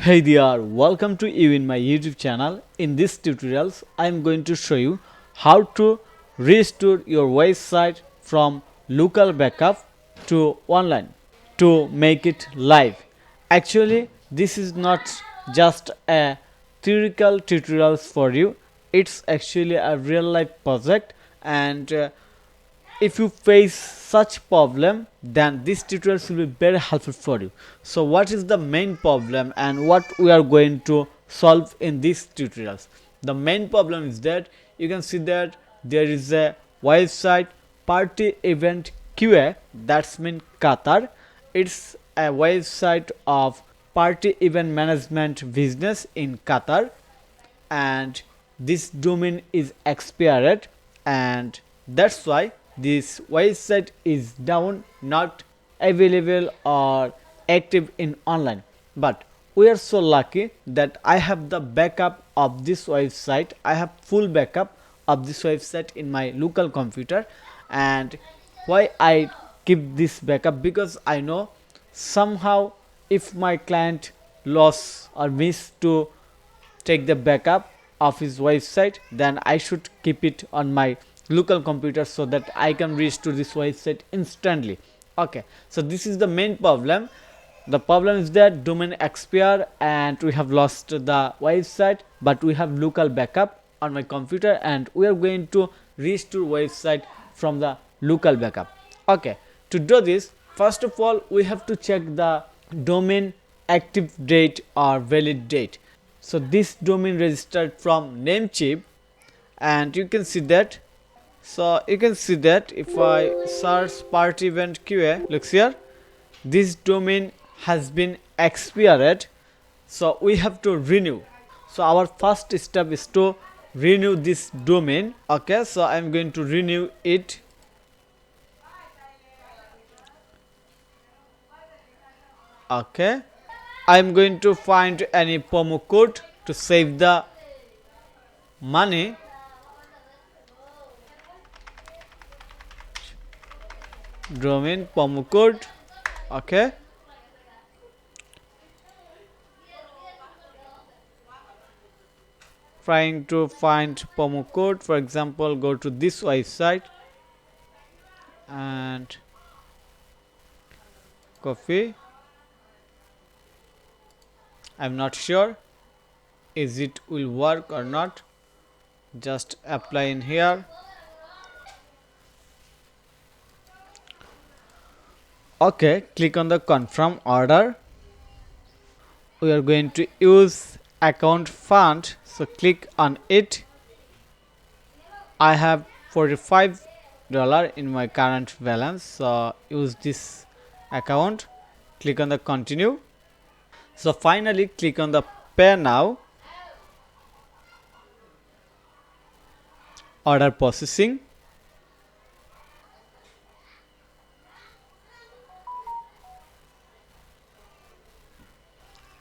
Hey there, welcome to you in my YouTube channel. In this tutorials, I am going to show you how to restore your website from local backup to online to make it live. Actually, this is not just a theoretical tutorials for you. It's actually a real life project and if you face such problem, then this tutorial will be very helpful for you. So what is the main problem and what we are going to solve in these tutorials? The main problem is that you can see that there is a website party event QA, that's mean Qatar. It's a website of party event management business in Qatar, and this domain is expired, and that's why this website is down, not available or active in online. But we are so lucky that I have the backup of this website. I have full backup of this website in my local computer. And why I keep this backup? Because I know somehow if my client lost or miss to take the backup of his website, then I should keep it on my local computer so that I can restore this website instantly. Okay, so this is the main problem. The problem is that domain expire and we have lost the website, but we have local backup on my computer and we are going to restore website from the local backup. Okay, to do this, first of all we have to check the domain active date or valid date. So this domain registered from Namecheap, and you can see that. So you can see that if I search party event QA, looks here, this domain has been expired, so we have to renew. So our first step is to renew this domain. Okay, so I'm going to renew it. Okay, I'm going to find any promo code to save the money. Domain promo code. Okay, trying to find promo code. For example, go to this website and copy. I'm not sure is it will work or not. Just apply in here. Okay, click on the confirm order. We are going to use account fund, so click on it. I have $45 in my current balance, so use this account. Click on the continue. So finally click on the pay now. Order processing.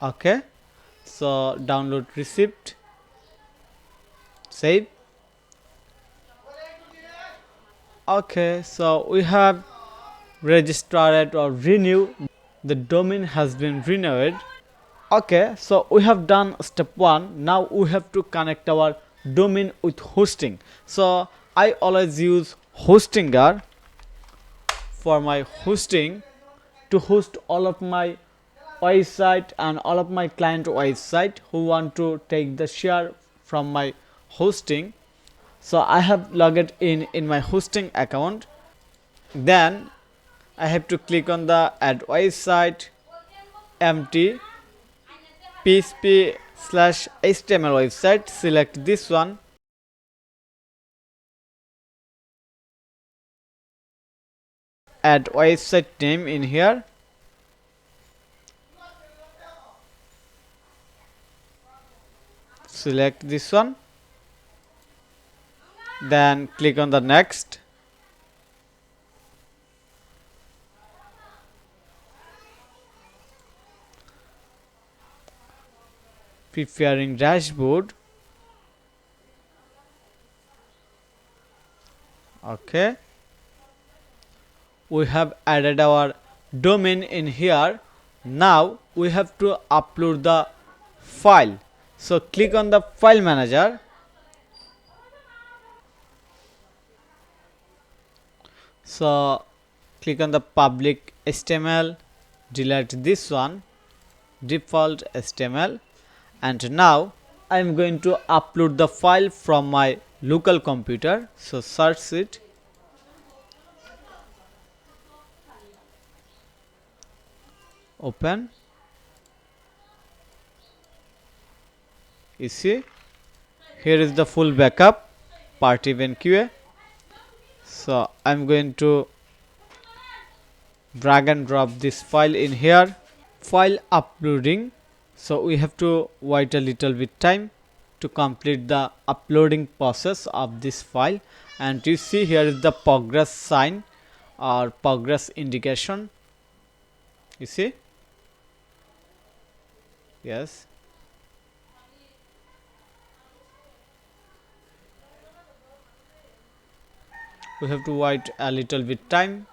Okay, so download receipt, save. Okay, so we have registered or renew. The domain has been renewed. Okay, so we have done step 1. Now we have to connect our domain with hosting. So I always use Hostinger for my hosting to host all of my website and all of my client website who want to take the share from my hosting. So I have logged in my hosting account. Then I have to click on the add website empty php/html website. Select this one. Add website name in here. Select this one. Then click on the next. Preparing dashboard. Okay, we have added our domain in here. Now we have to upload the file. So click on the file manager. So click on the public HTML, delete this one, default HTML, and now I am going to upload the file from my local computer. So search it, open, you see here is the full backup part event QA. So I'm going to drag and drop this file in here. File uploading, so we have to wait a little bit time to complete the uploading process of this file. And you see here is the progress sign or progress indication, you see, yes, we have to wait a little bit time.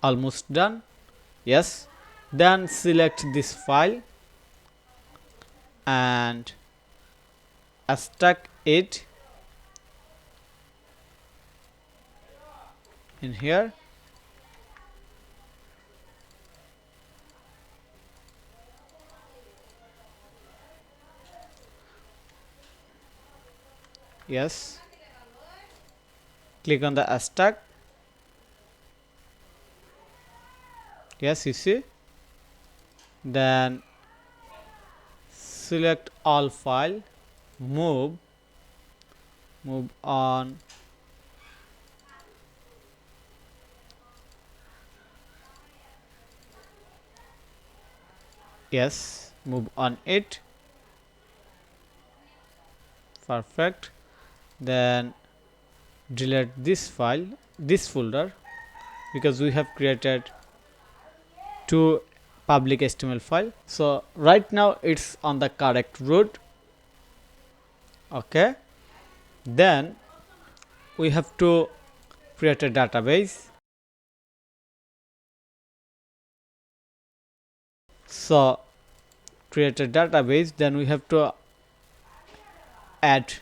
Almost done, yes. Then select this file and extract it in here. Yes, click on the extract. Yes, you see, then select all file, move on, yes, move on it, perfect. Then delete this file, this folder, because we have created two public HTML file. So right now it's on the correct route. Okay, then we have to create a database. So create a database, then we have to add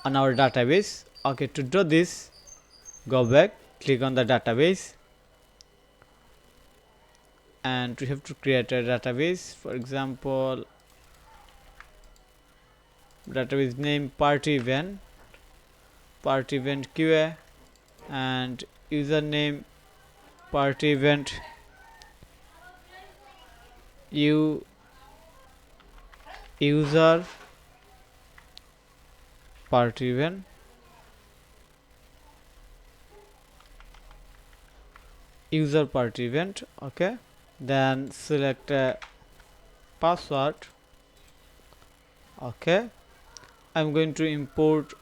on our database. Okay, to do this, go back, click on the database, and we have to create a database. For example, database name party event QA, and username party event user party event, user party event. Okay, then select a password. Okay, I'm going to import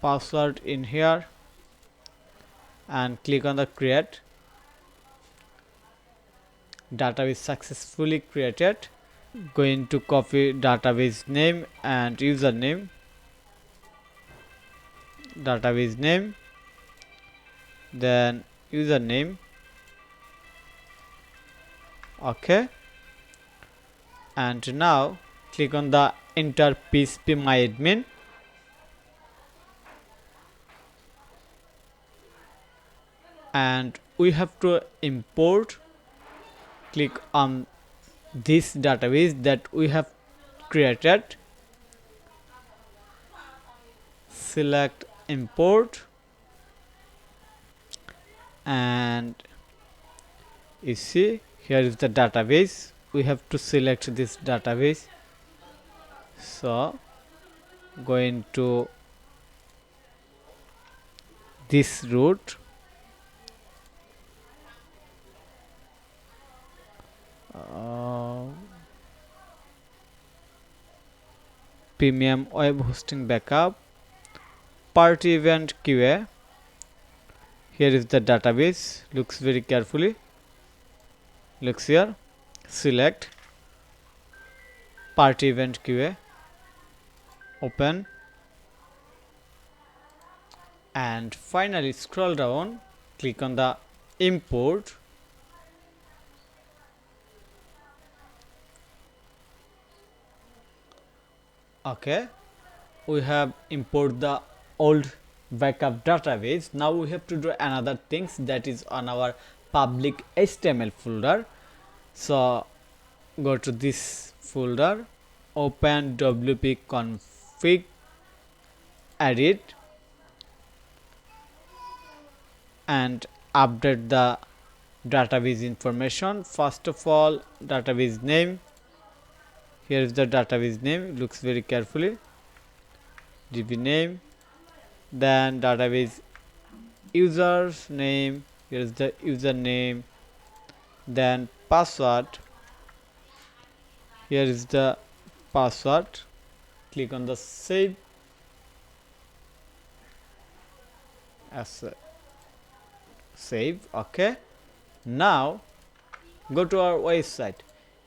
password in here and click on the create. Database successfully created. Going to copy database name and username, database name, then username. Okay, and now click on the enter phpMyAdmin, and we have to import. Click on this database that we have created, select import, and you see here is the database. We have to select this database. So going to this route, premium web hosting backup, party event QA. Here is the database, looks very carefully, looks here, select party event QA, open, and finally scroll down, click on the import, Okay, we have import the old backup database. Now we have to do another things, that is on our public HTML folder. So go to this folder, open wp config, edit, and update the database information. First of all, database name. Here is the database name. Looks very carefully. DB name. Then database user's name. Here is the username. Then password. Here is the password. Click on the save as save. Okay, now go to our website.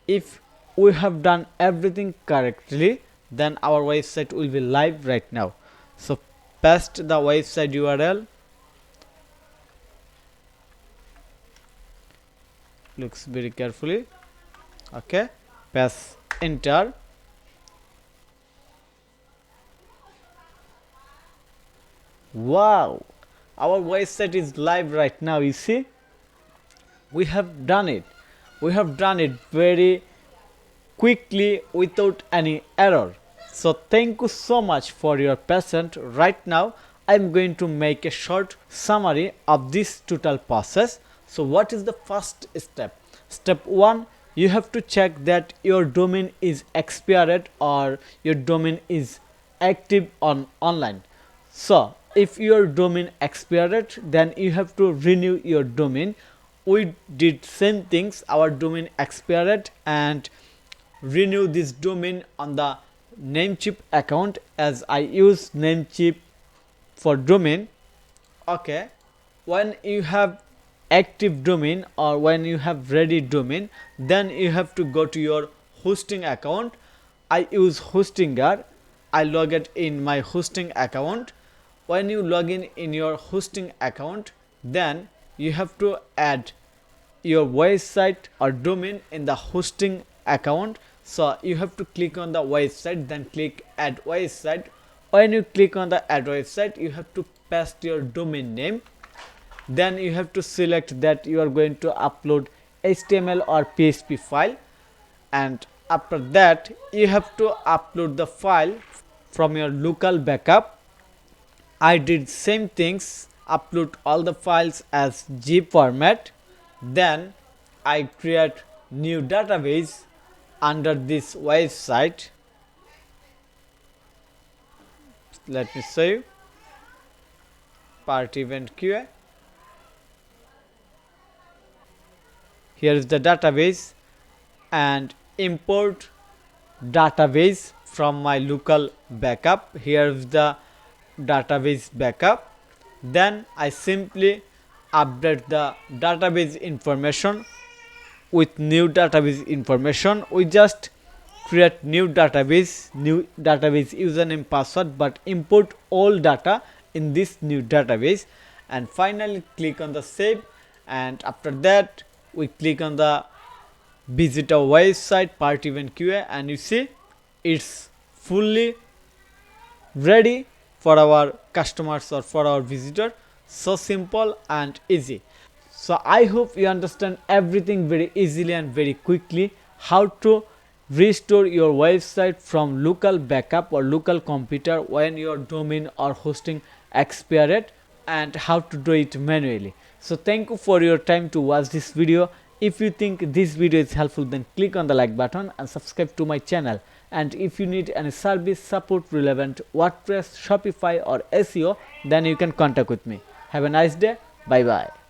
If we have done everything correctly, then our website will be live right now. So paste the website URL. Looks very carefully. Okay, press enter. Wow, our website is live right now. You see, we have done it. We have done it very quickly without any error. So thank you so much for your patience. Right now I am going to make a short summary of this total process. So what is the first step? Step 1, you have to check that your domain is expired or your domain is active on online. So if your domain expired, then you have to renew your domain. We did same things. Our domain expired and renew this domain on the Namecheap account, as I use Namecheap for domain. Okay, when you have active domain or when you have ready domain, then you have to go to your hosting account. I use Hostinger. I log it in my hosting account. When you log in your hosting account, then you have to add your website or domain in the hosting account. So you have to click on the website, then click add website. When you click on the add website, you have to paste your domain name. Then you have to select that you are going to upload HTML or PHP file, and after that you have to upload the file from your local backup. I did same things, upload all the files as zip format. Then I create new database under this website. Let me show you. Part event QA. Here is the database, and import database from my local backup. Here is the database backup. Then I simply update the database information with new database information. We just create new database username, password, but import all data in this new database, and finally click on the save. And after that we click on the visit our website, part event QA, and you see it's fully ready for our customers or for our visitor. So simple and easy. So I hope you understand everything very easily and very quickly, how to restore your website from local backup or local computer when your domain or hosting expired, and how to do it manually. So thank you for your time to watch this video. If you think this video is helpful, then click on the like button and subscribe to my channel. And if you need any service support relevant WordPress, Shopify or SEO, then you can contact with me. Have a nice day. Bye bye.